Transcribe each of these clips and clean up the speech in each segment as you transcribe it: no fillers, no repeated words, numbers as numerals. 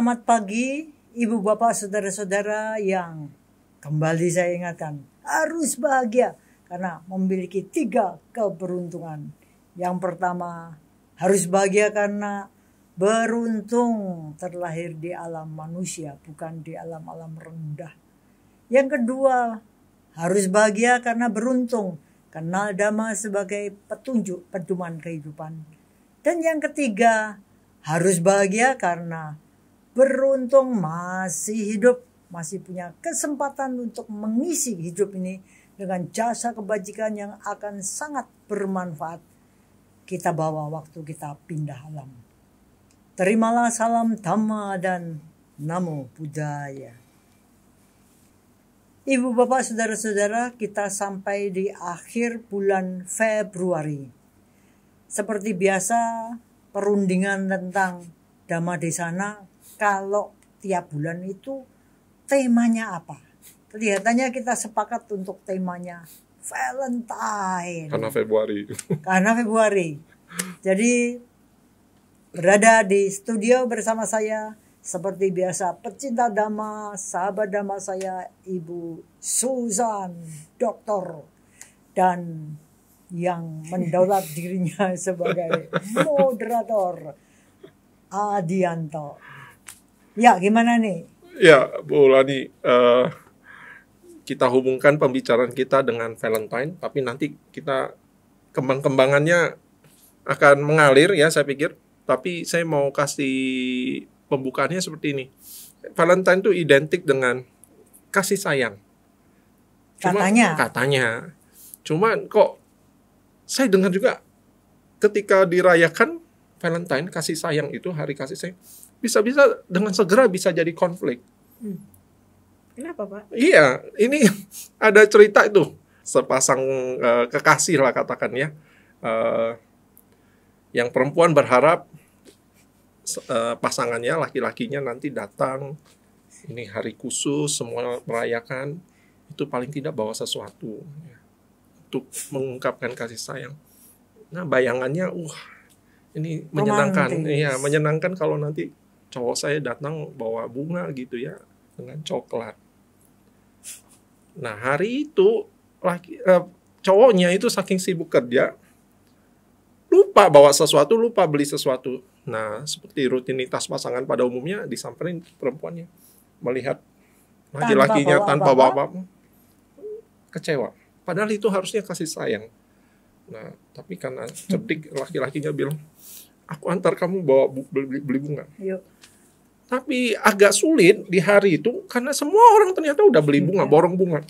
Selamat pagi, Ibu Bapak, Saudara-saudara yang kembali saya ingatkan harus bahagia karena memiliki 3 keberuntungan. Yang pertama, harus bahagia karena beruntung terlahir di alam manusia, bukan di alam-alam rendah. Yang kedua, harus bahagia karena beruntung, kenal Dhamma sebagai petunjuk pedoman kehidupan. Dan yang ketiga, harus bahagia karena beruntung masih hidup, masih punya kesempatan untuk mengisi hidup ini dengan jasa kebajikan yang akan sangat bermanfaat kita bawa waktu kita pindah alam. Terimalah salam Dhamma dan Namo Buddhaya. Ibu bapak saudara-saudara, kita sampai di akhir bulan Februari. Seperti biasa, perundingan tentang Dhamma Desana kalau tiap bulan itu temanya apa? Kelihatannya kita sepakat untuk temanya Valentine. Karena Februari. Jadi berada di studio bersama saya seperti biasa pecinta Dhamma, sahabat Dhamma saya Ibu Susan, doktor, dan yang mendaulat dirinya sebagai moderator Adianto. Ya, gimana nih? Ya, Bu Lani, kita hubungkan pembicaraan kita dengan Valentine, tapi nanti kita kembang-kembangannya akan mengalir ya, saya pikir. Tapi saya mau kasih pembukaannya seperti ini. Valentine itu identik dengan kasih sayang. Katanya. Cuman kok saya dengar juga ketika dirayakan Valentine, kasih sayang itu, hari kasih sayang, bisa-bisa dengan segera bisa jadi konflik. Kenapa, Pak? Iya, ini ada cerita itu. Sepasang kekasih lah katakan ya. Yang perempuan berharap pasangannya, laki-lakinya nanti datang. Ini hari khusus, semua merayakan. Itu paling tidak bawa sesuatu ya, untuk mengungkapkan kasih sayang. Nah, bayangannya, ini menyenangkan. Iya, menyenangkan kalau nanti cowok saya datang bawa bunga gitu ya, dengan coklat. Nah, hari itu cowoknya itu saking sibuk kerja, lupa bawa sesuatu, lupa beli sesuatu. Nah, seperti rutinitas pasangan pada umumnya, disamperin perempuannya, melihat laki-lakinya tanpa bawa apa-apa, kecewa. Padahal itu harusnya kasih sayang. Nah, tapi karena cerdik, laki-lakinya bilang, aku antar kamu bawa beli bunga. Yuk. Tapi agak sulit di hari itu karena semua orang ternyata udah beli bunga, borong bunga.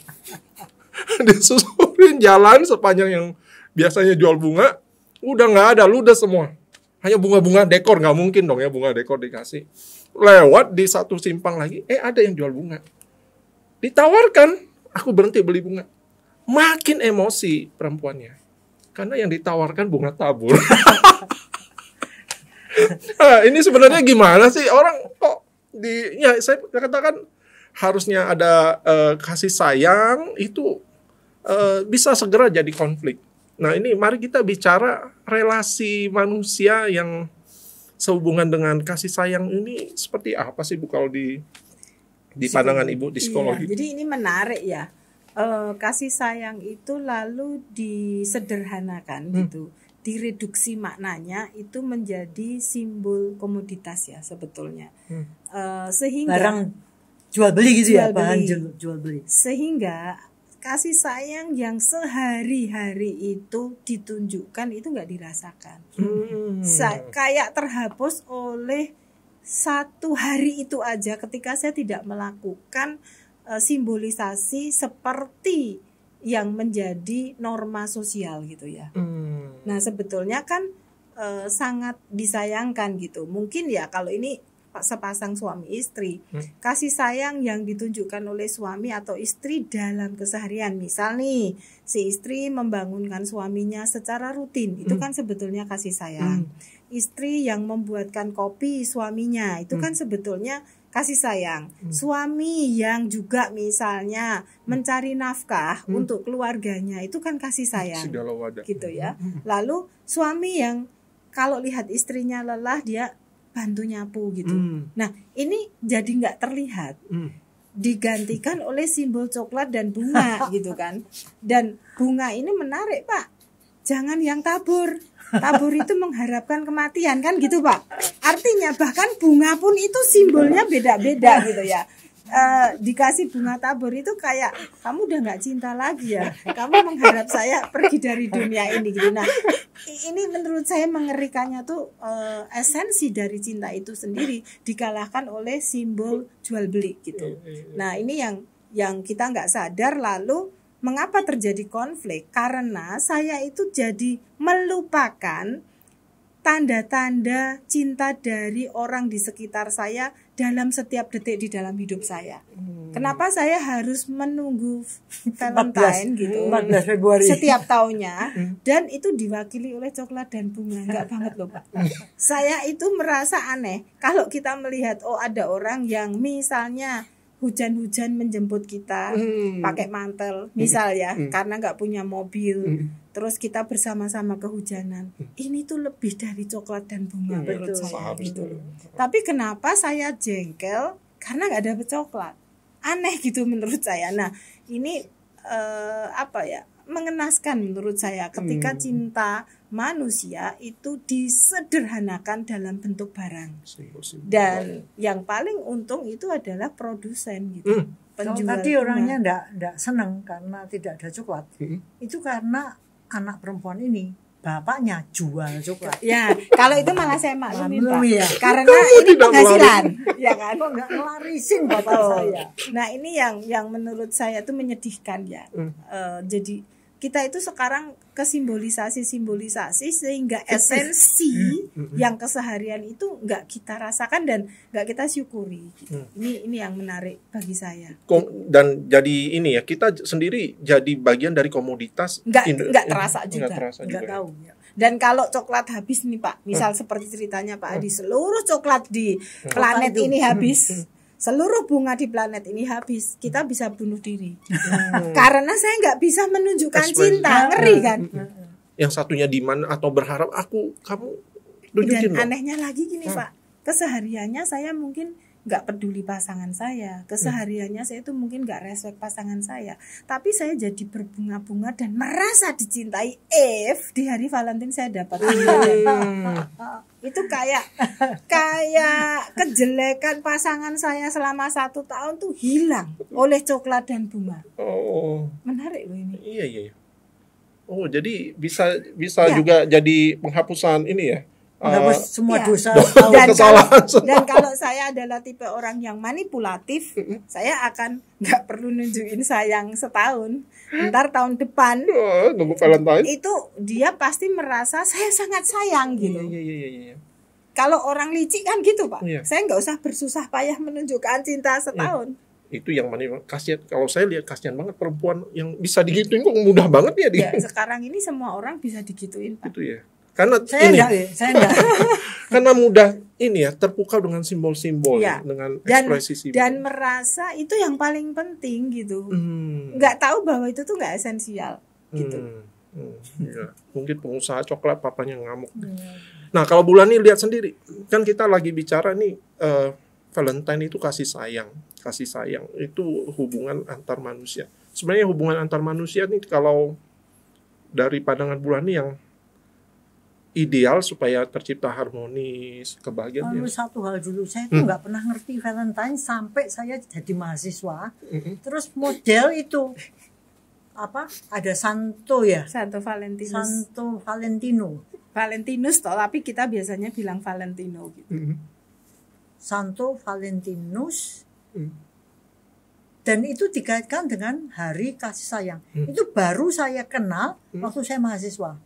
Disusurin jalan sepanjang yang biasanya jual bunga, udah nggak ada, ludes semua. Hanya bunga-bunga dekor, nggak mungkin dong ya bunga dekor dikasih. Lewat di satu simpang lagi, ada yang jual bunga. Ditawarkan, aku berhenti beli bunga. Makin emosi perempuannya. Karena yang ditawarkan bunga tabur. Nah, ini sebenarnya gimana sih orang kok saya katakan harusnya ada kasih sayang itu bisa segera jadi konflik. Nah, ini mari kita bicara relasi manusia yang sehubungan dengan kasih sayang ini seperti apa sih Bu kalau di pandangan Ibu di psikologi? Iya, jadi ini menarik ya. Kasih sayang itu lalu disederhanakan gitu. Direduksi maknanya itu menjadi simbol komoditas ya sebetulnya. Sehingga barang jual beli gitu ya, bahan jual beli. Sehingga kasih sayang yang sehari-hari itu ditunjukkan itu nggak dirasakan. Kayak terhapus oleh satu hari itu aja ketika saya tidak melakukan simbolisasi seperti yang menjadi norma sosial gitu ya. Nah, sebetulnya kan sangat disayangkan gitu. Mungkin ya kalau ini sepasang suami istri, kasih sayang yang ditunjukkan oleh suami atau istri dalam keseharian. Misal nih, si istri membangunkan suaminya secara rutin, itu kan sebetulnya kasih sayang. Istri yang membuatkan kopi suaminya, itu kan sebetulnya kasih sayang. Suami yang juga misalnya mencari nafkah untuk keluarganya, itu kan kasih sayang. Gitu ya. Lalu suami yang kalau lihat istrinya lelah, dia bantu nyapu gitu. Nah ini jadi nggak terlihat, digantikan oleh simbol coklat dan bunga gitu kan. Dan bunga ini menarik Pak, jangan yang tabur. Tabur itu mengharapkan kematian kan gitu Pak. Artinya bahkan bunga pun itu simbolnya beda-beda gitu ya. Dikasih bunga tabur itu kayak kamu udah nggak cinta lagi ya, kamu mengharap saya pergi dari dunia ini gitu. Nah ini menurut saya mengerikannya tuh esensi dari cinta itu sendiri dikalahkan oleh simbol jual beli gitu. Nah ini yang kita nggak sadar, lalu mengapa terjadi konflik, karena saya itu jadi melupakan tanda-tanda cinta dari orang di sekitar saya dalam setiap detik di dalam hidup saya. Kenapa saya harus menunggu Valentine 14 gitu 14 Februari setiap tahunnya, dan itu diwakili oleh coklat dan bunga. Enggak banget loh Pak. Saya itu merasa aneh kalau kita melihat ada orang yang misalnya hujan-hujan menjemput kita pakai mantel misal ya, karena nggak punya mobil, terus kita bersama-sama kehujanan. Ini tuh lebih dari coklat dan bunga menurut saya gitu. Tapi kenapa saya jengkel? Karena nggak dapet coklat. Aneh gitu menurut saya. Nah ini mengenaskan menurut saya ketika cinta manusia itu disederhanakan dalam bentuk barang. Dan yang paling untung itu adalah produsen gitu. Kalau tadi orangnya enggak senang karena tidak ada coklat. Itu karena anak perempuan ini bapaknya jual coklat. Ya, kalau itu malah saya maklumin Pak. Ya. Karena ini penghasilan, ya kan? Kok enggak ngelarisin bapak saya. Nah, ini yang menurut saya tuh menyedihkan ya. Jadi kita itu sekarang kesimbolisasi sehingga esensi yang keseharian itu nggak kita rasakan dan nggak kita syukuri. Ini yang menarik bagi saya. Dan jadi ini ya, kita sendiri jadi bagian dari komoditas. Nggak terasa juga. Nggak tahu. Dan kalau coklat habis nih Pak, misal seperti ceritanya Pak Adi, seluruh coklat di planet ini habis. Seluruh bunga di planet ini habis, kita bisa bunuh diri. Karena saya nggak bisa menunjukkan cinta, ngeri kan? Yang satunya di mana atau berharap kamu tunjukin. Dan anehnya lagi gini Pak, kesehariannya saya mungkin nggak peduli pasangan saya, kesehariannya saya itu mungkin nggak respect pasangan saya, tapi saya jadi berbunga-bunga dan merasa dicintai. Di hari Valentine saya dapat itu kayak kejelekan pasangan saya selama 1 tahun tuh hilang oleh coklat dan bunga. Menarik loh ini. Iya. Jadi bisa juga jadi penghapusan ini ya. Menghapus semua dosa dan kalau saya adalah tipe orang yang manipulatif, saya akan nggak perlu nunjukin sayang setahun, ntar tahun depan nunggu Valentine itu dia pasti merasa saya sangat sayang gitu. Iya. Kalau orang licik kan gitu Pak, saya nggak usah bersusah payah menunjukkan cinta setahun. Itu yang mana kasihan. Kalau saya lihat kasihan banget perempuan yang bisa digituin, kok mudah banget ya dia. Sekarang ini semua orang bisa digituin Pak. Itu ya. Karena saya enggak. Karena mudah ini ya, terpukau dengan simbol-simbol dengan ekspresi simbol. Dan merasa itu yang paling penting gitu. Nggak tahu bahwa itu tuh nggak esensial gitu. Ya. Mungkin pengusaha coklat papanya ngamuk. Nah kalau Bulani lihat sendiri, kan kita lagi bicara nih Valentine itu kasih sayang itu hubungan antar manusia. Sebenarnya hubungan antar manusia nih kalau dari pandangan Bulani yang ideal supaya tercipta harmonis, kebahagiaan. Satu hal dulu, saya tuh nggak pernah ngerti Valentine sampai saya jadi mahasiswa. Terus model itu ada Santo ya? Santo Valentino. Valentinus toh, tapi kita biasanya bilang Valentino gitu. Santo Valentinus. Dan itu dikaitkan dengan hari kasih sayang. Itu baru saya kenal waktu saya mahasiswa.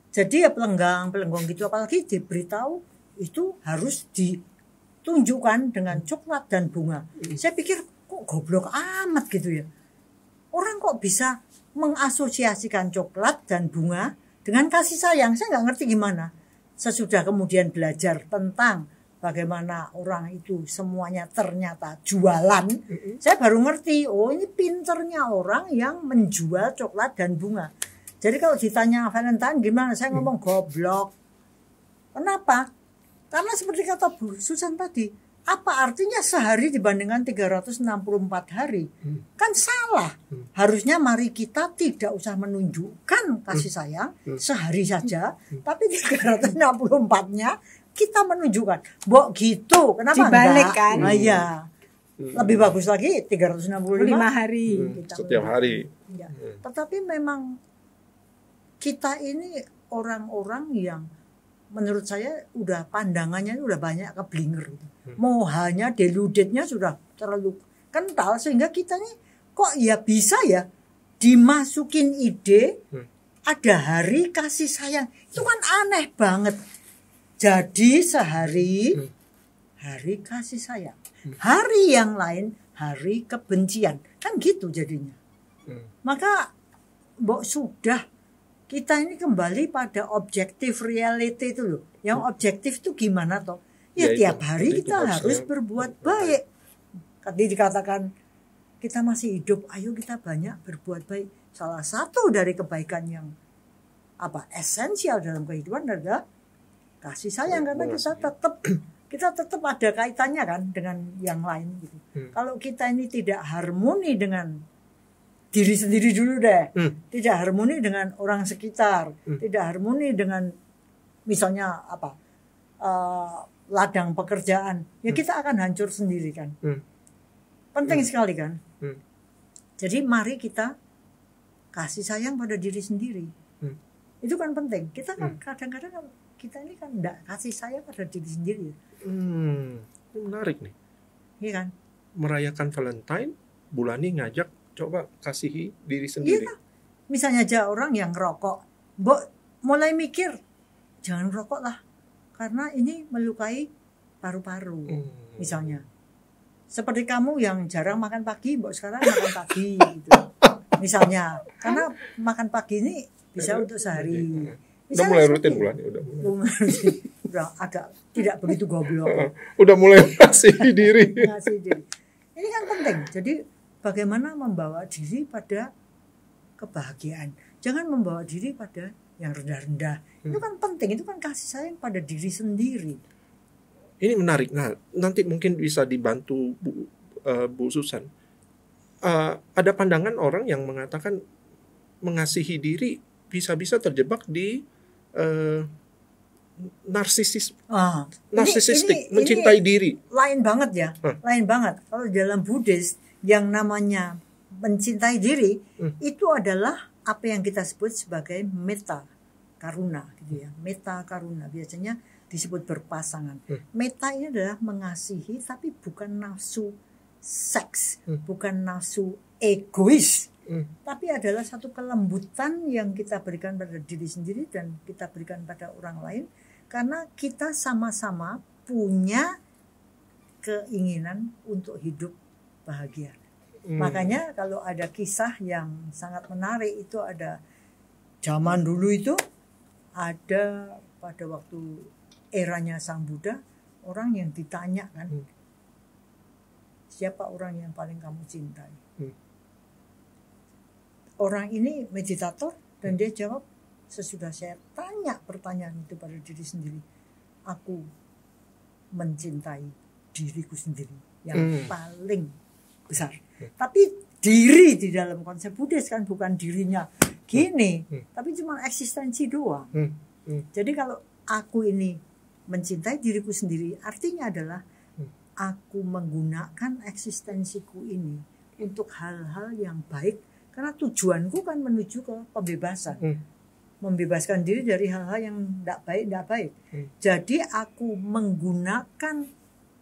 Jadi ya pelenggang gitu, apalagi diberitahu itu harus ditunjukkan dengan coklat dan bunga. Saya pikir kok goblok amat gitu ya. Orang kok bisa mengasosiasikan coklat dan bunga dengan kasih sayang. Saya nggak ngerti gimana. Sesudah kemudian belajar tentang bagaimana orang itu semuanya ternyata jualan, saya baru ngerti, ini pinternya orang yang menjual coklat dan bunga. Jadi kalau ditanya Valentine gimana, saya ngomong goblok. Kenapa? Karena seperti kata Bu Susan tadi, apa artinya sehari dibandingkan 364 hari? Kan salah. Harusnya mari kita tidak usah menunjukkan kasih sayang sehari saja, tapi 364-nya kita menunjukkan. Mbok gitu, kenapa Dibalik enggak? kan? Nah, iya. Lebih bagus lagi 365 hari. Setiap hari. Ya. Tetapi memang kita ini orang-orang yang menurut saya udah pandangannya udah banyak keblinger gitu. Mohanya deludednya sudah terlalu kental sehingga kita nih kok ya bisa ya dimasukin ide ada hari kasih sayang. Itu kan aneh banget. Jadi sehari hari kasih sayang. Hari yang lain hari kebencian. Kan gitu jadinya. Maka mbok sudah kita ini kembali pada objektif reality itu loh. Yang objektif itu gimana toh? Ya tiap hari kita harus berbuat baik. Tadi dikatakan kita masih hidup, ayo kita banyak berbuat baik. Salah satu dari kebaikan yang esensial dalam kehidupan adalah kasih sayang, karena kita tetap ada kaitannya kan dengan yang lain gitu. Kalau kita ini tidak harmoni dengan diri sendiri dulu deh, tidak harmoni dengan orang sekitar, tidak harmoni dengan misalnya ladang pekerjaan, ya kita akan hancur sendiri kan. Penting sekali kan. Jadi mari kita kasih sayang pada diri sendiri. Itu kan penting. Kita kan kadang-kadang kita ini kan enggak kasih sayang pada diri sendiri. Ini menarik nih. Iya kan? Merayakan Valentine, Bulani ngajak coba kasihi diri sendiri. Iya. Misalnya aja orang yang ngerokok, Mbok mulai mikir jangan rokok lah, karena ini melukai paru-paru. Misalnya, seperti kamu yang jarang makan pagi, Mbok sekarang makan pagi gitu. Misalnya, karena makan pagi ini bisa untuk sehari. Udah mulai rutin Bulani, udah agak tidak begitu goblok. Udah mulai mengasihi diri. Ini kan penting. Jadi bagaimana membawa diri pada kebahagiaan. Jangan membawa diri pada yang rendah-rendah. Itu kan penting. Itu kan kasih sayang pada diri sendiri. Ini menarik. Nah, nanti mungkin bisa dibantu Bu Susan. Ada pandangan orang yang mengatakan mengasihi diri bisa-bisa terjebak di narsisistik, mencintai diri. Lain banget ya. Lain banget. Kalau dalam Buddhis yang namanya mencintai diri itu adalah apa yang kita sebut sebagai metta karuna gitu ya. Metta karuna biasanya disebut berpasangan. Metta ini adalah mengasihi tapi bukan nafsu seks, bukan nafsu egois. Tapi adalah satu kelembutan yang kita berikan pada diri sendiri dan kita berikan pada orang lain karena kita sama-sama punya keinginan untuk hidup bahagia. Makanya kalau ada kisah yang sangat menarik itu ada zaman dulu itu ada pada waktu eranya Sang Buddha orang yang ditanya kan siapa orang yang paling kamu cintai? Orang ini meditator dan dia jawab sesudah saya tanya pertanyaan itu pada diri sendiri, aku mencintai diriku sendiri yang paling besar. Tapi diri di dalam konsep Buddhis kan bukan dirinya gini, tapi cuma eksistensi doang. Jadi kalau aku ini mencintai diriku sendiri, artinya adalah aku menggunakan eksistensiku ini untuk hal-hal yang baik, karena tujuanku kan menuju ke pembebasan. Membebaskan diri dari hal-hal yang tidak baik. Jadi aku menggunakan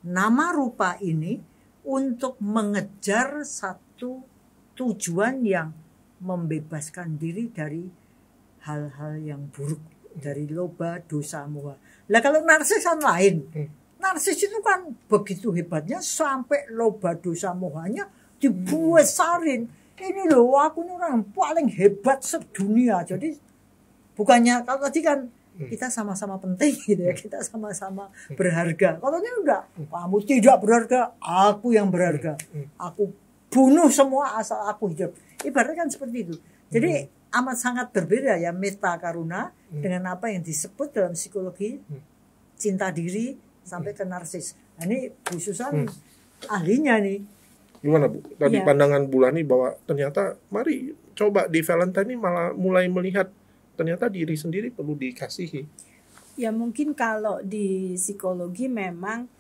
nama rupa ini untuk mengejar satu tujuan yang membebaskan diri dari hal-hal yang buruk, dari loba, dosa, moha. Lah kalau narsis kan lain. Narsis itu kan begitu hebatnya sampai loba, dosa, mohanya dibesarin. Ini loh aku ini orang yang paling hebat sedunia. Jadi bukannya kalau tadi kan kita sama-sama penting gitu ya, kita sama-sama berharga. Kalau ini enggak, kamu tidak berharga, aku yang berharga. Aku bunuh semua asal aku hidup. Ibaratnya kan seperti itu. Jadi amat sangat berbeda ya metta karuna dengan apa yang disebut dalam psikologi cinta diri sampai ke narsis. Nah, ini Bu Susan ahlinya nih. Gimana Bu? Tadi Ya. pandangan Bulani bahwa ternyata mari coba di Valentine ini malah mulai melihat ternyata diri sendiri perlu dikasihi. Ya mungkin kalau di psikologi memang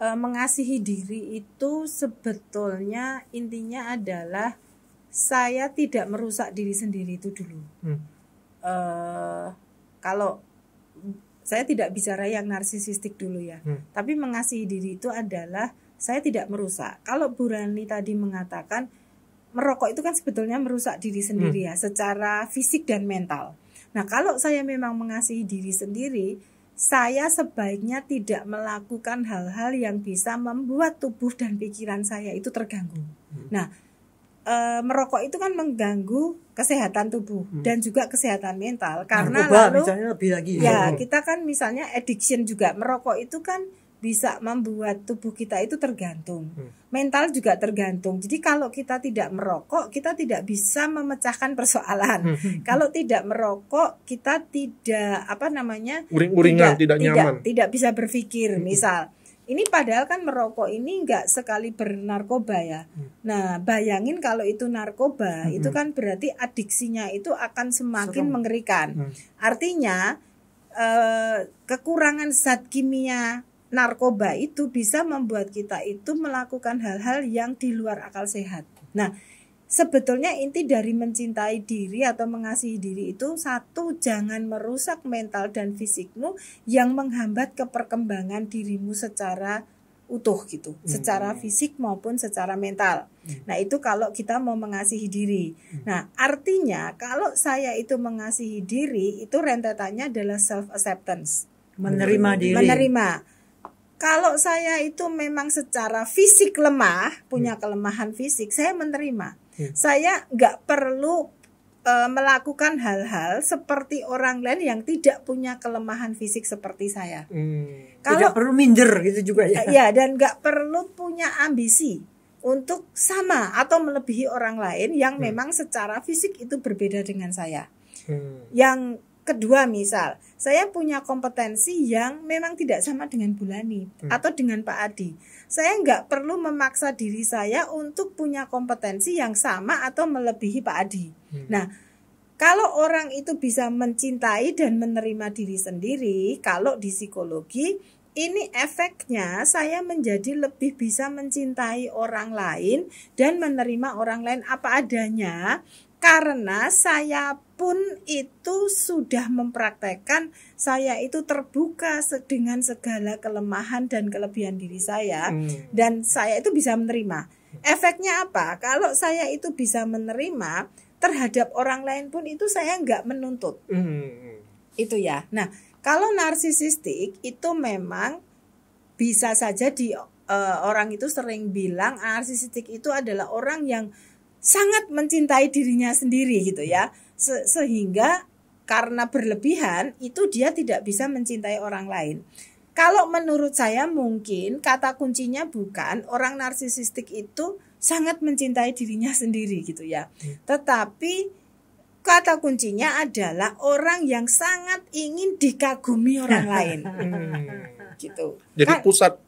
mengasihi diri itu sebetulnya intinya adalah saya tidak merusak diri sendiri itu dulu. Kalau saya tidak bicara yang narsisistik dulu ya, tapi mengasihi diri itu adalah saya tidak merusak. Kalau Bu Rani tadi mengatakan merokok itu kan sebetulnya merusak diri sendiri ya, secara fisik dan mental. Nah kalau saya memang mengasihi diri sendiri, saya sebaiknya tidak melakukan hal-hal yang bisa membuat tubuh dan pikiran saya itu terganggu. Nah merokok itu kan mengganggu kesehatan tubuh dan juga kesehatan mental karena Narkoba lalu misalnya lebih lagi. ya kita kan misalnya addiction juga, merokok itu kan bisa membuat tubuh kita itu tergantung, mental juga tergantung. Jadi kalau kita tidak merokok, kita tidak bisa memecahkan persoalan. Kalau tidak merokok, kita tidak uring-uringan, tidak nyaman, tidak bisa berpikir. Misal, ini padahal kan merokok ini enggak sekali bernarkoba ya. Nah, bayangin kalau itu narkoba, itu kan berarti adiksinya itu akan semakin mengerikan. Artinya kekurangan zat kimia narkoba itu bisa membuat kita itu melakukan hal-hal yang di luar akal sehat. Nah, sebetulnya inti dari mencintai diri atau mengasihi diri itu satu, jangan merusak mental dan fisikmu yang menghambat keperkembangan dirimu secara utuh gitu, secara fisik maupun secara mental. Nah, itu kalau kita mau mengasihi diri. Nah, artinya kalau saya itu mengasihi diri, itu rentetannya adalah self acceptance. Menerima diri. Menerima. Kalau saya itu memang secara fisik lemah, punya kelemahan fisik, saya menerima. Saya nggak perlu melakukan hal-hal seperti orang lain yang tidak punya kelemahan fisik seperti saya. Tidak perlu minder gitu juga ya. Ya, dan nggak perlu punya ambisi untuk sama atau melebihi orang lain yang memang secara fisik itu berbeda dengan saya. Yang kedua, misal saya punya kompetensi yang memang tidak sama dengan Bulani atau dengan Pak Adi. Saya nggak perlu memaksa diri saya untuk punya kompetensi yang sama atau melebihi Pak Adi. Nah, kalau orang itu bisa mencintai dan menerima diri sendiri, kalau di psikologi ini efeknya saya menjadi lebih bisa mencintai orang lain dan menerima orang lain apa adanya. Karena saya pun itu sudah mempraktekkan, saya itu terbuka dengan segala kelemahan dan kelebihan diri saya, dan saya itu bisa menerima. Efeknya apa? Kalau saya itu bisa menerima terhadap orang lain pun itu saya nggak menuntut. Itu ya. Nah, kalau narsisistik itu memang bisa saja orang itu sering bilang narsisistik itu adalah orang yang sangat mencintai dirinya sendiri gitu ya, sehingga karena berlebihan itu dia tidak bisa mencintai orang lain. Kalau menurut saya mungkin kata kuncinya bukan orang narsisistik itu sangat mencintai dirinya sendiri gitu ya, tetapi kata kuncinya adalah orang yang sangat ingin dikagumi orang lain. Gitu. Jadi pusat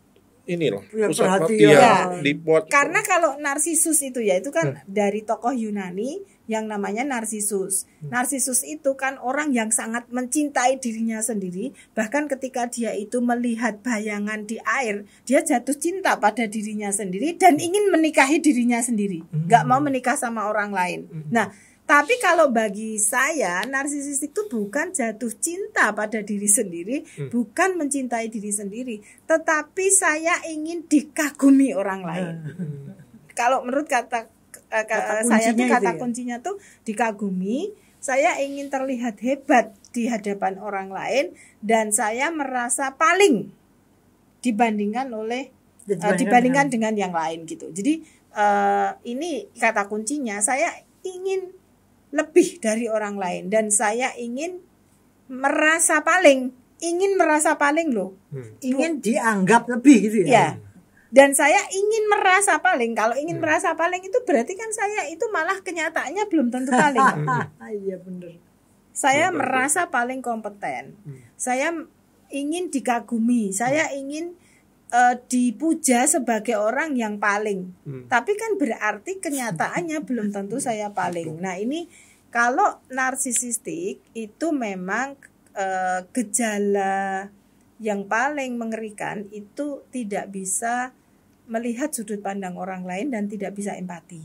inilah pusat perhatian dibuat. Karena kalau Narsisus itu ya itu kan dari tokoh Yunani yang namanya Narsisus. Narsisus itu kan orang yang sangat mencintai dirinya sendiri, bahkan ketika dia itu melihat bayangan di air, dia jatuh cinta pada dirinya sendiri dan ingin menikahi dirinya sendiri, nggak mau menikah sama orang lain. Nah, tapi kalau bagi saya, narsisistik itu bukan jatuh cinta pada diri sendiri, bukan mencintai diri sendiri, tetapi saya ingin dikagumi orang lain. Kalau menurut kata saya tuh kata kuncinya tuh dikagumi. Saya ingin terlihat hebat di hadapan orang lain dan saya merasa paling dibandingkan dengan yang lain gitu. Jadi ini kata kuncinya, saya ingin lebih dari orang lain dan saya ingin merasa paling loh. Ingin dianggap lebih gitu ya. Ya. Dan saya ingin merasa paling. Kalau ingin merasa paling itu berarti kan saya itu malah kenyataannya belum tentu paling. Iya benar. Saya merasa paling kompeten. Saya ingin dikagumi, saya ingin dipuja sebagai orang yang paling. Tapi kan berarti kenyataannya belum tentu saya paling. Nah, ini kalau narsisistik itu memang gejala yang paling mengerikan itu tidak bisa melihat sudut pandang orang lain dan tidak bisa empati.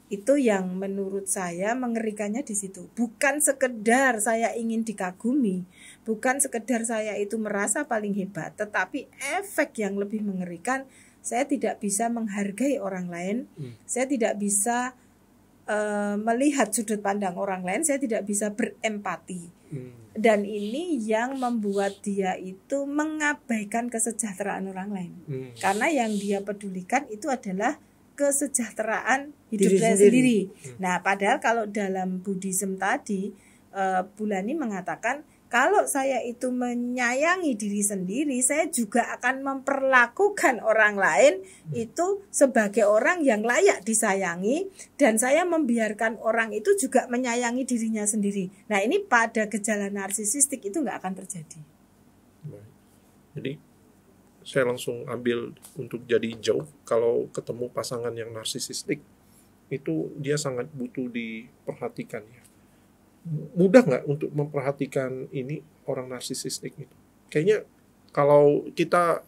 Itu yang menurut saya mengerikannya di situ. Bukan sekedar saya ingin dikagumi, bukan sekedar saya itu merasa paling hebat, tetapi efek yang lebih mengerikan, saya tidak bisa menghargai orang lain, saya tidak bisa melihat sudut pandang orang lain, saya tidak bisa berempati. Dan ini yang membuat dia itu mengabaikan kesejahteraan orang lain. Karena yang dia pedulikan itu adalah kesejahteraan hidup saya sendiri. Nah, padahal kalau dalam Buddhism tadi, Bulani mengatakan kalau saya itu menyayangi diri sendiri, saya juga akan memperlakukan orang lain itu sebagai orang yang layak disayangi, dan saya membiarkan orang itu juga menyayangi dirinya sendiri. Nah, ini pada gejala narsisistik itu nggak akan terjadi. Jadi saya langsung ambil untuk jadi jauh kalau ketemu pasangan yang narsisistik, itu dia sangat butuh diperhatikan ya. Mudah nggak untuk memperhatikan ini orang narsisistik itu? Kayaknya kalau kita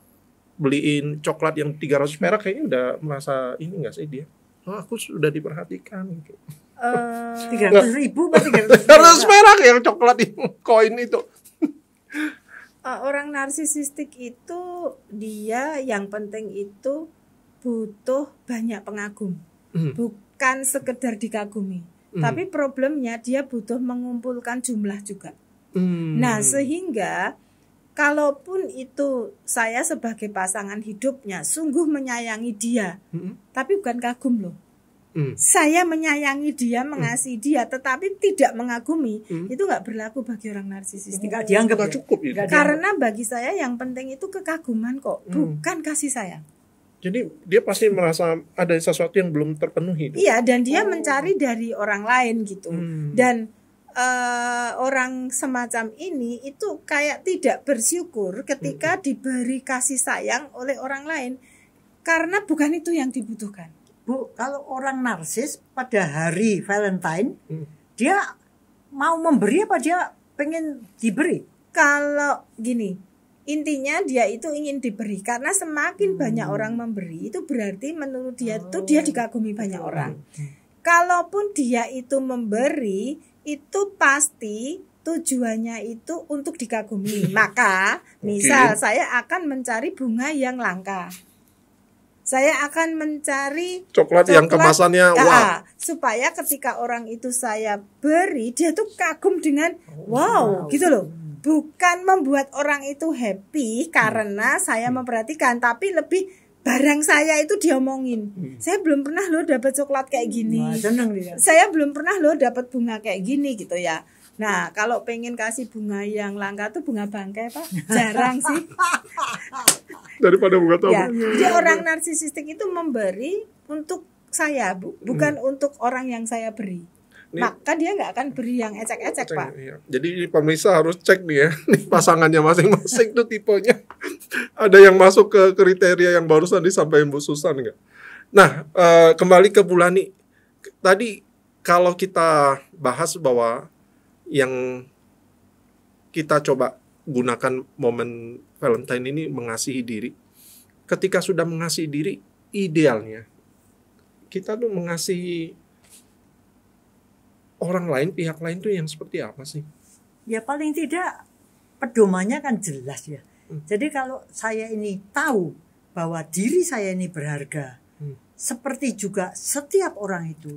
beliin coklat yang 300 perak kayaknya udah merasa ini nggak sih dia? Oh, aku sudah diperhatikan gitu. 300.000 atau 300 perak yang coklat itu, koin itu. Orang narsisistik itu dia yang penting itu butuh banyak pengagum, bukan sekedar dikagumi. Tapi problemnya dia butuh mengumpulkan jumlah juga. Nah, sehingga kalaupun itu saya sebagai pasangan hidupnya sungguh menyayangi dia, tapi bukan kagum loh. Saya menyayangi dia, mengasihi dia, tetapi tidak mengagumi, itu nggak berlaku bagi orang narsisistik. Nggak dianggap Nggak cukup itu. Karena bagi saya yang penting itu kekaguman kok, bukan kasih sayang. Jadi dia pasti merasa ada sesuatu yang belum terpenuhi. Iya, dan dia mencari dari orang lain gitu. Dan orang semacam ini itu kayak tidak bersyukur ketika diberi kasih sayang oleh orang lain, karena bukan itu yang dibutuhkan. Bu, kalau orang narsis pada hari Valentine, dia mau memberi apa dia pengen diberi? Kalau gini, intinya dia itu ingin diberi, karena semakin banyak orang memberi itu berarti menurut dia itu dia dikagumi banyak orang. Kalaupun dia itu memberi, itu pasti tujuannya itu untuk dikagumi. Maka misal saya akan mencari bunga yang langka, saya akan mencari coklat yang kemasannya wah, supaya ketika orang itu saya beri, dia tuh kagum dengan wow gitu loh. Bukan membuat orang itu happy karena saya memperhatikan, tapi lebih barang saya itu diomongin. Saya belum pernah loh dapat coklat kayak gini. Wah, seneng dia. Saya belum pernah loh dapat bunga kayak gini gitu ya. Nah, kalau pengen kasih bunga yang langka tuh bunga bangkai, Pak. Jarang sih. Daripada bunga tabur. Ya, jadi orang narsisistik itu memberi untuk saya, Bu, bukan untuk orang yang saya beri. Maka dia nggak akan beri yang ecek-ecek, Pak. Iya. Jadi pemirsa harus cek nih ya, nih pasangannya masing-masing tuh tipenya. Ada yang masuk ke kriteria yang barusan disampaikan Bu Susan nggak? Nah, kembali ke Bulani. Tadi kalau kita bahas bahwa yang kita coba gunakan momen Valentine ini mengasihi diri. Ketika sudah mengasihi diri, idealnya kita tuh mengasihi orang lain, pihak lain tuh yang seperti apa sih? Ya paling tidak pedomannya kan jelas ya. Jadi kalau saya ini tahu bahwa diri saya ini berharga, seperti juga setiap orang itu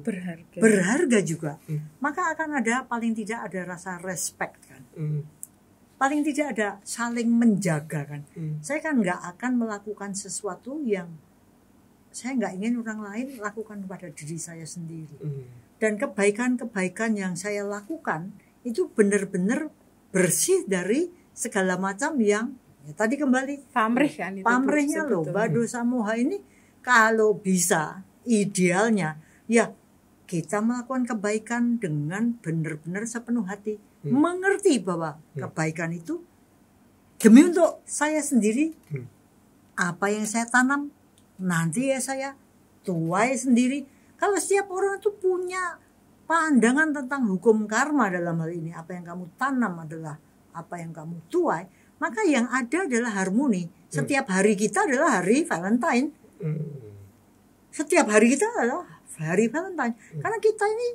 berharga juga, maka akan ada paling tidak ada rasa respect kan. Paling tidak ada saling menjaga kan. Saya kan nggak akan melakukan sesuatu yang saya nggak ingin orang lain lakukan kepada diri saya sendiri. Dan kebaikan-kebaikan yang saya lakukan itu benar-benar bersih dari segala macam yang ya, tadi kembali pamrih kan itu. Pamrihnya loh, Bado Samoha ini kalau bisa idealnya ya kita melakukan kebaikan dengan benar-benar sepenuh hati, mengerti bahwa kebaikan itu demi untuk saya sendiri. Apa yang saya tanam nanti ya saya tuai sendiri. Kalau setiap orang itu punya pandangan tentang hukum karma dalam hal ini, apa yang kamu tanam adalah apa yang kamu tuai, maka yang ada adalah harmoni. Setiap hari kita adalah hari Valentine. Setiap hari kita adalah hari Valentine. Karena kita ini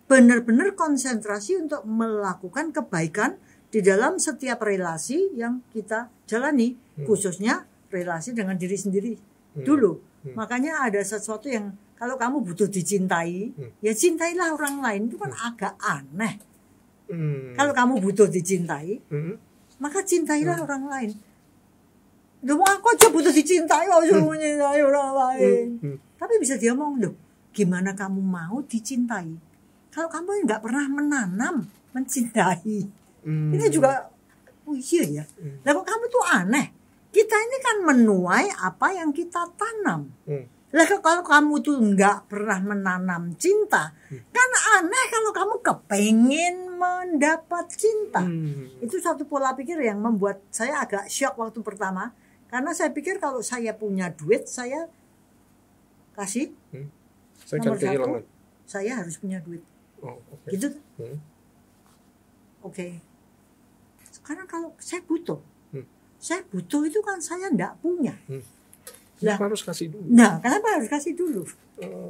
benar-benar konsentrasi untuk melakukan kebaikan di dalam setiap relasi yang kita jalani, khususnya relasi dengan diri sendiri dulu. Makanya ada sesuatu yang kalau kamu butuh dicintai, ya cintailah orang lain. Itu kan agak aneh. Kalau kamu butuh dicintai, maka cintailah orang lain. Loh, aku aja butuh dicintai, aku suruh mencintai orang lain. Tapi bisa dia ngomong, loh, gimana kamu mau dicintai kalau kamu nggak pernah menanam mencintai? Ini juga, oh iya ya. Lah kok kamu tuh aneh. Kita ini kan menuai apa yang kita tanam. Lah kalau kamu tuh nggak pernah menanam cinta, kan aneh kalau kamu kepengen mendapat cinta. Itu satu pola pikir yang membuat saya agak shock waktu pertama. Karena saya pikir kalau saya punya duit, saya kasih. Saya nomor kan kehilangan. satu, saya harus punya duit. Oh, okay. Gitu. Oke. Sekarang kalau saya butuh. Saya butuh itu kan saya enggak punya. Kenapa harus kasih dulu? Nah, kenapa harus kasih dulu?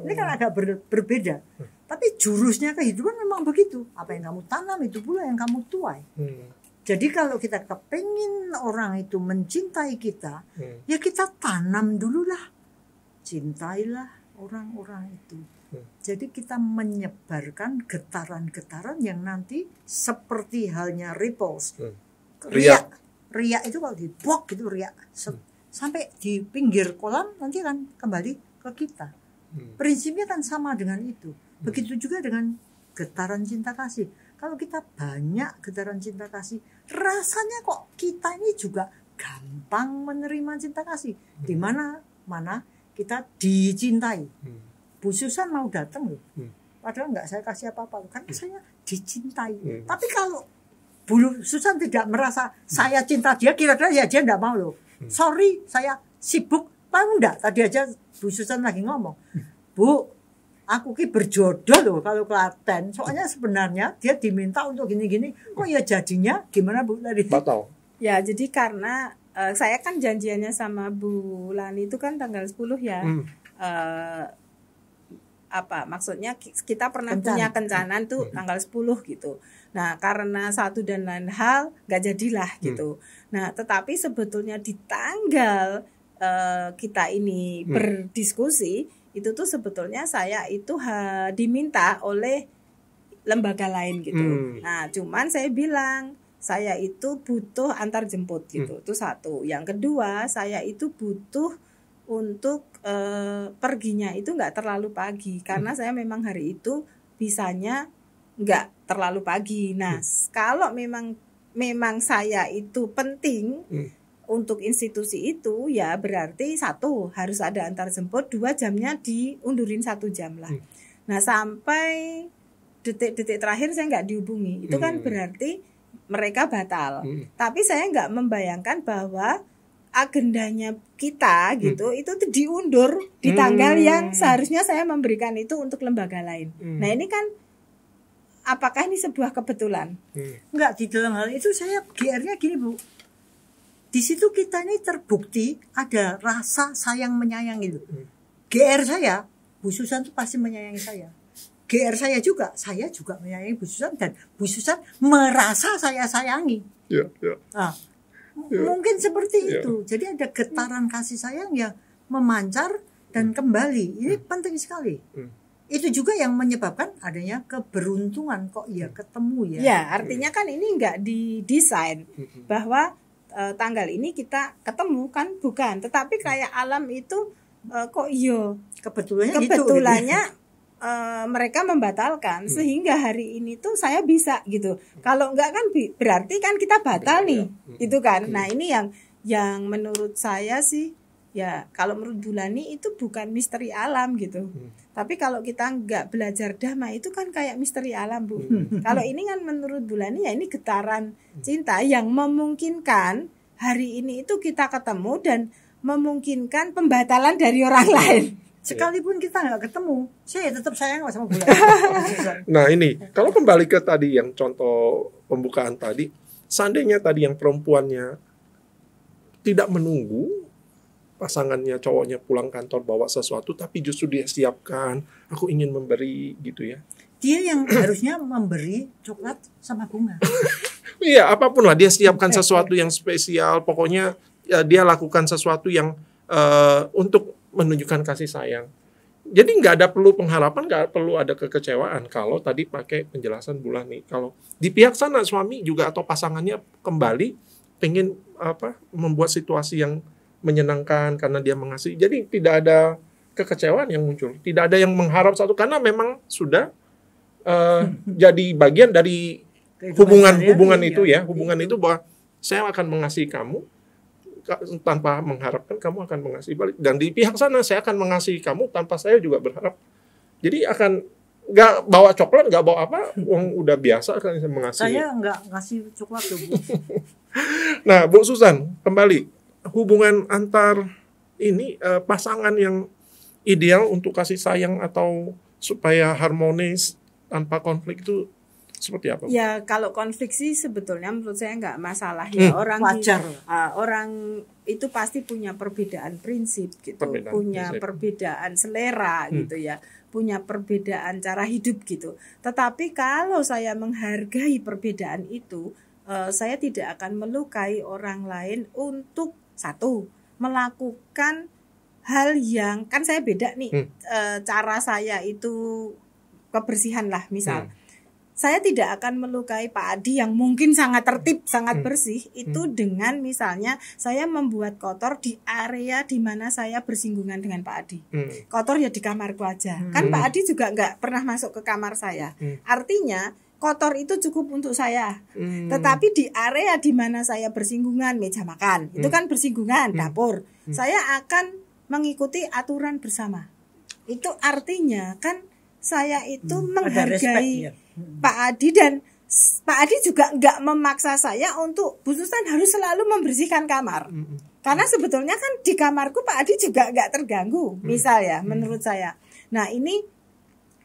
Ini kan agak berbeda. Tapi jurusnya kehidupan memang begitu. Apa yang kamu tanam itu pula yang kamu tuai. Jadi kalau kita kepengin orang itu mencintai kita, ya kita tanam dululah. Cintailah orang-orang itu. Jadi kita menyebarkan getaran-getaran yang nanti seperti halnya ripples. Riak itu kalau dibuang gitu riak. Sampai di pinggir kolam nanti akan kembali ke kita. Prinsipnya kan sama dengan itu. Begitu juga dengan getaran cinta kasih. Kalau kita banyak getaran cinta kasih, rasanya kok kita ini juga gampang menerima cinta kasih. Di mana kita dicintai. Bu Susan mau datang loh. Padahal nggak saya kasih apa-apa karena saya dicintai. Tapi kalau Bu Susan tidak merasa saya cinta dia, kira-kira ya dia nggak mau loh. Sorry, saya sibuk. Tahu enggak? Tadi aja Bu Susan lagi ngomong, Bu, aku ki berjodoh loh kalau Klaten. Soalnya sebenarnya dia diminta untuk gini-gini. Kok ya jadinya gimana Bu tadi? Batal. Ya, jadi karena saya kan janjiannya sama Bu Lani itu kan tanggal 10 ya. Maksudnya kita pernah punya kencanan tuh tanggal 10 gitu. Nah, karena satu dan lain hal gak jadilah gitu. Nah, tetapi sebetulnya di tanggal kita ini berdiskusi itu tuh sebetulnya saya itu diminta oleh lembaga lain gitu. Nah, cuman saya bilang saya itu butuh antar jemput gitu. Itu satu. Yang kedua, saya itu butuh untuk perginya itu nggak terlalu pagi karena saya memang hari itu bisanya nggak terlalu pagi. Nah, kalau memang saya itu penting untuk institusi itu, ya berarti satu harus ada antar jemput, 2 jamnya diundurin 1 jam lah. Nah, sampai detik-detik terakhir saya nggak dihubungi, itu kan berarti mereka batal. Tapi saya nggak membayangkan bahwa agendanya kita gitu itu diundur di tanggal yang seharusnya saya memberikan itu untuk lembaga lain. Nah, ini kan apakah ini sebuah kebetulan? Enggak, di dalam hal itu saya GR-nya gini Bu. Di situ kita ini terbukti ada rasa sayang menyayangi itu. GR saya, Bu Susan itu pasti menyayangi saya. GR saya juga menyayangi Bu Susan dan Bu Susan merasa saya sayangi. Nah, mungkin seperti itu. Jadi ada getaran kasih sayang yang memancar dan kembali. Ini penting sekali. Itu juga yang menyebabkan adanya keberuntungan kok ya ketemu ya. Ya, artinya kan ini enggak didesain bahwa tanggal ini kita ketemu kan bukan, tetapi kayak alam itu kok iya kebetulannya mereka membatalkan sehingga hari ini tuh saya bisa gitu. Kalau enggak kan berarti kan kita batal nih. Itu kan. Nah, ini yang menurut saya sih ya kalau menurut Bulani itu bukan misteri alam gitu. Tapi kalau kita enggak belajar dhamma itu kan kayak misteri alam, Bu. Kalau ini kan menurut Bulani ya ini getaran cinta yang memungkinkan hari ini itu kita ketemu dan memungkinkan pembatalan dari orang lain. Sekalipun kita nggak ketemu, saya tetap sayang sama bulan. Nah ini, kalau kembali ke tadi yang contoh pembukaan tadi, seandainya tadi yang perempuannya tidak menunggu pasangannya cowoknya pulang kantor bawa sesuatu, tapi justru dia siapkan, aku ingin memberi gitu ya. Dia yang harusnya memberi coklat sama bunga. Iya, apapun lah, dia siapkan sesuatu yang spesial, pokoknya ya, dia lakukan sesuatu yang untuk menunjukkan kasih sayang. Jadi nggak ada perlu pengharapan, nggak perlu ada kekecewaan kalau tadi pakai penjelasan Bulani. Kalau di pihak sana suami juga atau pasangannya kembali pengen membuat situasi yang menyenangkan karena dia mengasihi. Jadi tidak ada kekecewaan yang muncul, tidak ada yang mengharap satu karena memang sudah jadi bagian dari hubungan itu ya, hubungan itu bahwa saya akan mengasihi kamu tanpa mengharapkan kamu akan mengasihi balik, dan di pihak sana saya akan mengasihi kamu tanpa saya juga berharap. Jadi akan nggak bawa coklat, nggak bawa apa, udah biasa kan mengasihi. Saya nggak ngasih coklat tuh, Bu. Nah, Bu Susan, kembali hubungan antar ini pasangan yang ideal untuk kasih sayang atau supaya harmonis tanpa konflik itu seperti apa? Ya kalau konflik sih sebetulnya menurut saya nggak masalah ya. Orang itu pasti punya perbedaan prinsip gitu, punya perbedaan selera gitu ya, punya perbedaan cara hidup gitu. Tetapi kalau saya menghargai perbedaan itu, saya tidak akan melukai orang lain untuk satu melakukan hal yang kan saya beda nih, cara saya itu kebersihan lah misal. Saya tidak akan melukai Pak Adi yang mungkin sangat tertib, sangat bersih itu dengan misalnya saya membuat kotor di area di mana saya bersinggungan dengan Pak Adi. Kotor ya di kamarku aja. Kan Pak Adi juga nggak pernah masuk ke kamar saya. Artinya kotor itu cukup untuk saya. Tetapi di area di mana saya bersinggungan, meja makan, itu kan bersinggungan, dapur. Saya akan mengikuti aturan bersama. Itu artinya kan saya itu menghargai Pak Adi, dan Pak Adi juga nggak memaksa saya untuk Bu Susan harus selalu membersihkan kamar. Karena sebetulnya kan di kamarku Pak Adi juga nggak terganggu, misal ya, menurut saya. Nah ini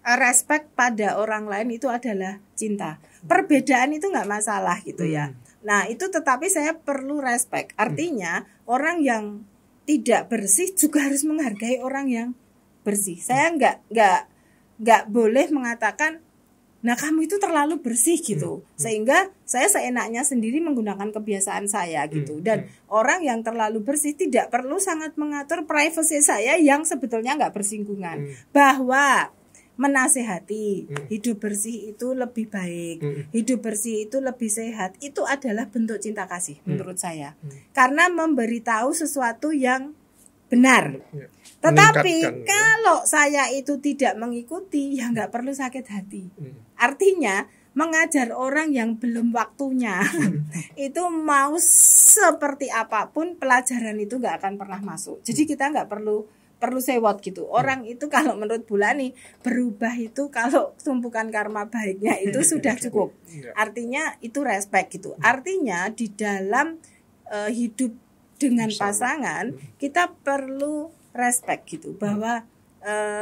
respect pada orang lain itu adalah cinta. Perbedaan itu nggak masalah gitu ya. Nah itu tetapi saya perlu respect. Artinya orang yang tidak bersih juga harus menghargai orang yang bersih. Saya nggak boleh mengatakan, nah kamu itu terlalu bersih gitu, sehingga saya seenaknya sendiri menggunakan kebiasaan saya gitu. Dan orang yang terlalu bersih tidak perlu sangat mengatur privasi saya yang sebetulnya nggak bersinggungan. Bahwa menasehati hidup bersih itu lebih baik, hidup bersih itu lebih sehat, itu adalah bentuk cinta kasih menurut saya. Karena memberitahu sesuatu yang benar. Tetapi kalau saya itu tidak mengikuti, ya nggak perlu sakit hati. Artinya mengajar orang yang belum waktunya itu mau seperti apapun pelajaran itu nggak akan pernah masuk. Jadi kita nggak perlu sewot gitu. Orang itu kalau menurut Bulani berubah itu kalau tumpukan karma baiknya itu sudah cukup. Artinya itu respect gitu. Artinya di dalam hidup dengan pasangan kita perlu respect gitu, bahwa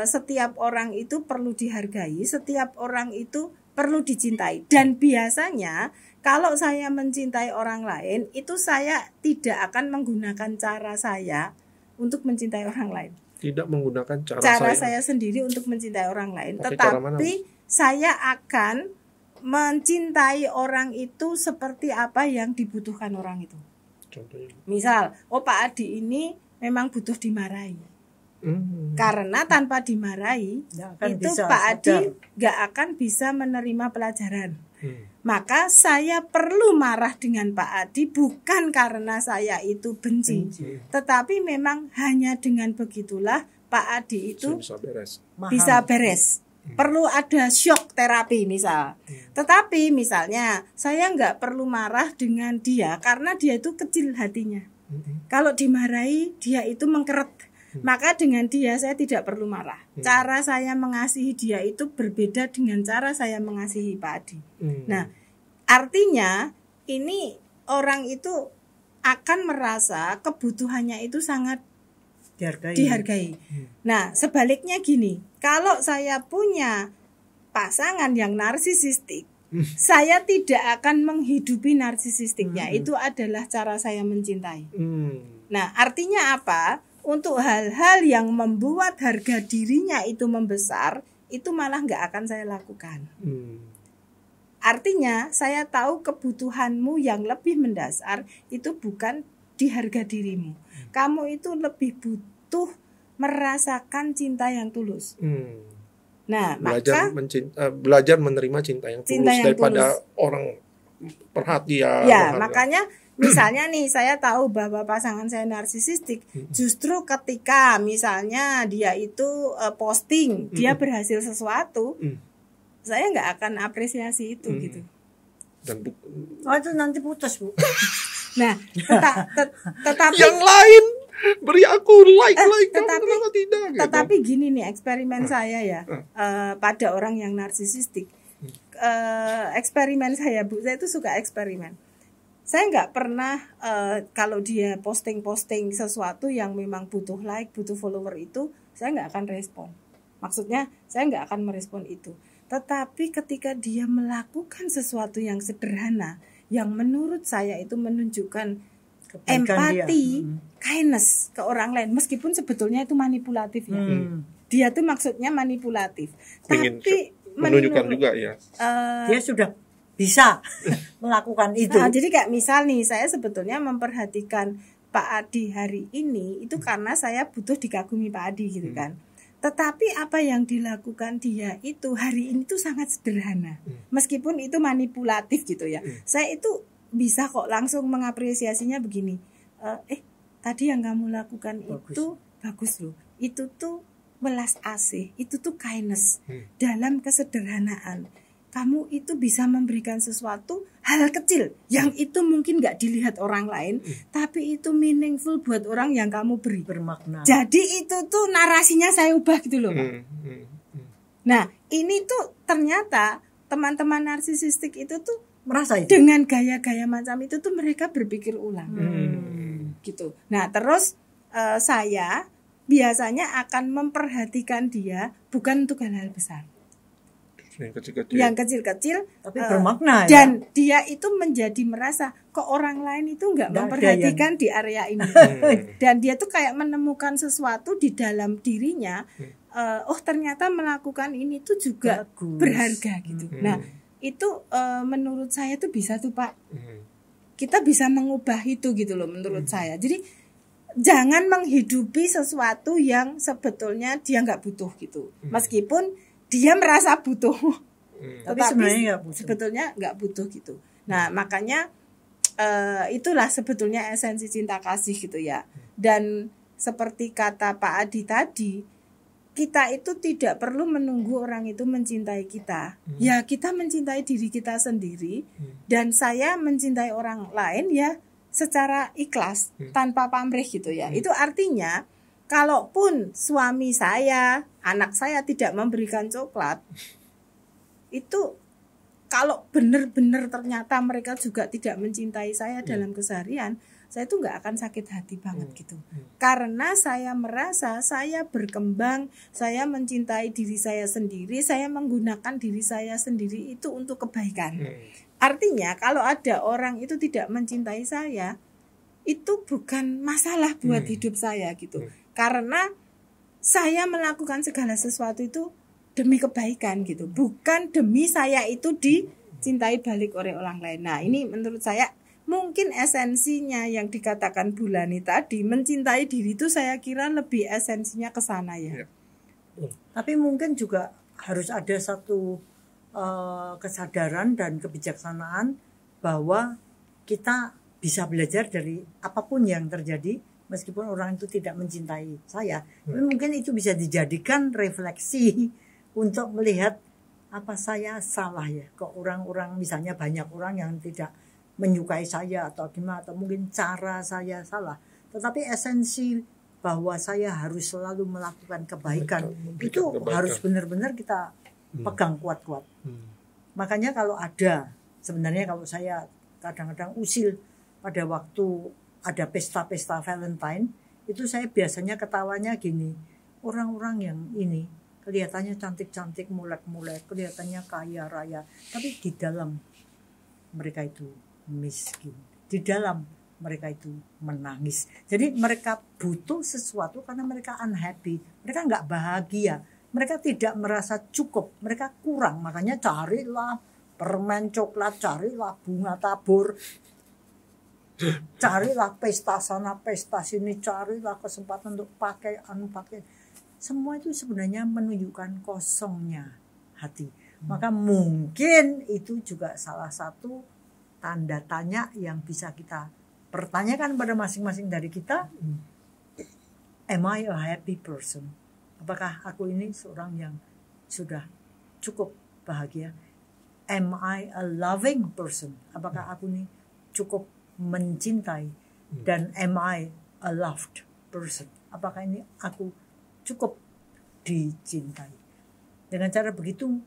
setiap orang itu perlu dihargai, setiap orang itu perlu dicintai. Dan biasanya kalau saya mencintai orang lain itu saya tidak akan menggunakan cara saya untuk mencintai orang lain. Tidak menggunakan cara saya sendiri untuk mencintai orang lain. Tetapi saya akan mencintai orang itu seperti apa yang dibutuhkan orang itu. Contohnya. Misal, Pak Adi ini memang butuh dimarahi. Karena tanpa dimarahi itu Pak Adi gak akan bisa menerima pelajaran. Maka saya perlu marah dengan Pak Adi bukan karena saya itu benci. Tetapi memang hanya dengan begitulah Pak Adi itu bisa beres. Perlu ada shock terapi misal. Tetapi misalnya saya nggak perlu marah dengan dia karena dia itu kecil hatinya. Kalau dimarahi dia itu mengkeret. Maka dengan dia saya tidak perlu marah. Cara saya mengasihi dia itu berbeda dengan cara saya mengasihi Pak Adi. Nah, artinya ini orang itu akan merasa kebutuhannya itu sangat dihargai. Nah, sebaliknya gini, kalau saya punya pasangan yang narsisistik, saya tidak akan menghidupi narsisistiknya. Itu adalah cara saya mencintai. Nah, artinya apa? Untuk hal-hal yang membuat harga dirinya itu membesar, itu malah nggak akan saya lakukan. Artinya, saya tahu kebutuhanmu yang lebih mendasar itu bukan di harga dirimu. Kamu itu lebih butuh merasakan cinta yang tulus. Nah, belajar menerima cinta yang tulus daripada orang perhatian. Ya, makanya misalnya nih, saya tahu bahwa pasangan saya narsisistik. Justru ketika misalnya dia itu posting, dia berhasil sesuatu, saya nggak akan apresiasi itu gitu. Itu nanti putus, Bu. Nah, tetapi yang lain beri aku like, kenapa tidak? Gitu. Tetapi gini nih, eksperimen saya ya pada orang yang narsisistik. Eksperimen saya, Bu, saya itu suka eksperimen. Saya nggak pernah kalau dia posting sesuatu yang memang butuh like, butuh follower itu, saya nggak akan respon. Maksudnya saya nggak akan merespon itu. Tetapi ketika dia melakukan sesuatu yang sederhana, yang menurut saya itu menunjukkan empati, kindness ke orang lain, meskipun sebetulnya itu manipulatif ya. Dia tuh maksudnya manipulatif. Ingin tapi menunjukkan juga ya. Dia sudah bisa melakukan itu. Nah, jadi kayak misal nih, saya sebetulnya memperhatikan Pak Adi hari ini itu karena saya butuh dikagumi Pak Adi gitu kan. Tetapi apa yang dilakukan dia itu hari ini tuh sangat sederhana. Meskipun itu manipulatif gitu ya. Saya itu bisa kok langsung mengapresiasinya begini. Tadi yang kamu lakukan itu bagus loh. Itu tuh welas asih, itu tuh kindness. Dalam kesederhanaan. Kamu itu bisa memberikan sesuatu hal kecil yang itu mungkin gak dilihat orang lain, tapi itu meaningful buat orang yang kamu beri, bermakna. Jadi itu tuh narasinya saya ubah gitu loh. Nah, ini tuh ternyata teman-teman narsisistik itu tuh merasa itu. Dengan gaya-gaya macam itu tuh mereka berpikir ulang. Gitu. Nah, terus saya biasanya akan memperhatikan dia bukan untuk hal-hal besar. Yang kecil-kecil tapi bermakna dan dia itu menjadi merasa kok orang lain itu nggak memperhatikan di area ini. Dan dia tuh kayak menemukan sesuatu di dalam dirinya. Oh ternyata melakukan ini tuh juga berharga gitu. Nah itu menurut saya tuh bisa tuh Pak. Kita bisa mengubah itu gitu loh menurut saya. Jadi jangan menghidupi sesuatu yang sebetulnya dia nggak butuh gitu. Meskipun dia merasa butuh, tapi sebenarnya sebetulnya nggak butuh gitu. Nah makanya itulah sebetulnya esensi cinta kasih gitu ya. Dan seperti kata Pak Adi tadi, kita itu tidak perlu menunggu orang itu mencintai kita. Ya kita mencintai diri kita sendiri. Dan saya mencintai orang lain ya secara ikhlas tanpa pamrih gitu ya. Itu artinya kalaupun suami saya, anak saya tidak memberikan coklat, itu kalau benar-benar ternyata mereka juga tidak mencintai saya dalam keseharian, saya tuh nggak akan sakit hati banget gitu. Karena saya merasa saya berkembang, saya mencintai diri saya sendiri, saya menggunakan diri saya sendiri itu untuk kebaikan. Artinya kalau ada orang itu tidak mencintai saya, itu bukan masalah buat hidup saya gitu. Karena saya melakukan segala sesuatu itu demi kebaikan gitu, bukan demi saya itu dicintai balik oleh orang lain. Nah ini menurut saya mungkin esensinya yang dikatakan Bulani tadi, mencintai diri itu saya kira lebih esensinya ke sana ya. Tapi mungkin juga harus ada satu kesadaran dan kebijaksanaan bahwa kita bisa belajar dari apapun yang terjadi. Meskipun orang itu tidak mencintai saya, tapi mungkin itu bisa dijadikan refleksi untuk melihat apa saya salah ya. Kok orang-orang misalnya banyak orang yang tidak menyukai saya atau gimana, atau mungkin cara saya salah. Tetapi esensi bahwa saya harus selalu melakukan kebaikan itu harus benar-benar kita pegang kuat-kuat. Makanya kalau ada, sebenarnya kalau saya kadang-kadang usil pada waktu ada pesta-pesta Valentine, itu saya biasanya ketawanya gini, orang-orang yang ini kelihatannya cantik-cantik, mulek-mulek, kelihatannya kaya raya, tapi di dalam mereka itu miskin, di dalam mereka itu menangis. Jadi mereka butuh sesuatu karena mereka unhappy, mereka nggak bahagia, mereka tidak merasa cukup, mereka kurang, makanya carilah permen coklat, carilah bunga tabur, carilah pesta sana pesta sini, carilah kesempatan untuk pakai semua itu sebenarnya menunjukkan kosongnya hati. Maka mungkin itu juga salah satu tanda tanya yang bisa kita pertanyakan pada masing-masing dari kita. Am I a happy person? Apakah aku ini seorang yang sudah cukup bahagia? Am I a loving person? Apakah aku ini cukup mencintai? Dan am I a loved person? Apakah ini aku cukup dicintai? Dengan cara begitu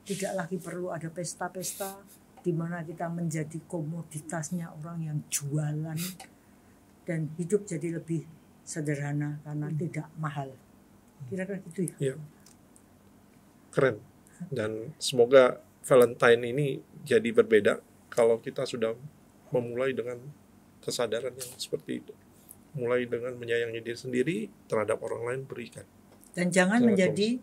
tidak lagi perlu ada pesta-pesta di mana kita menjadi komoditasnya orang yang jualan, dan hidup jadi lebih sederhana karena tidak mahal. Kira-kira gitu ya. Iya. Keren. Dan semoga Valentine ini jadi berbeda kalau kita sudah memulai dengan kesadaran yang seperti itu. Mulai dengan menyayangi diri sendiri terhadap orang lain, berikan. Dan jangan menjadi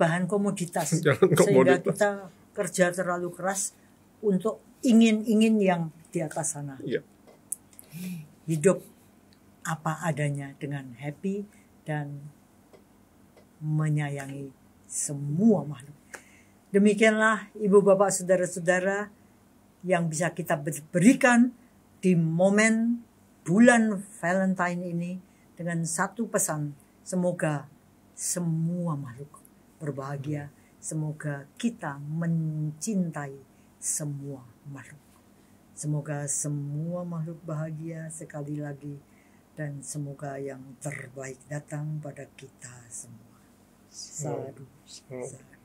bahan komoditas. Jangan Sehingga komoditas. kita kerja terlalu keras untuk ingin-ingin yang di atas sana. Iya. Hidup apa adanya dengan happy dan menyayangi semua makhluk. Demikianlah ibu bapak saudara-saudara yang bisa kita berikan di momen bulan Valentine ini dengan satu pesan. Semoga semua makhluk berbahagia. Semoga kita mencintai semua makhluk. Semoga semua makhluk bahagia sekali lagi. Dan semoga yang terbaik datang pada kita semua. Sadu. Sadu.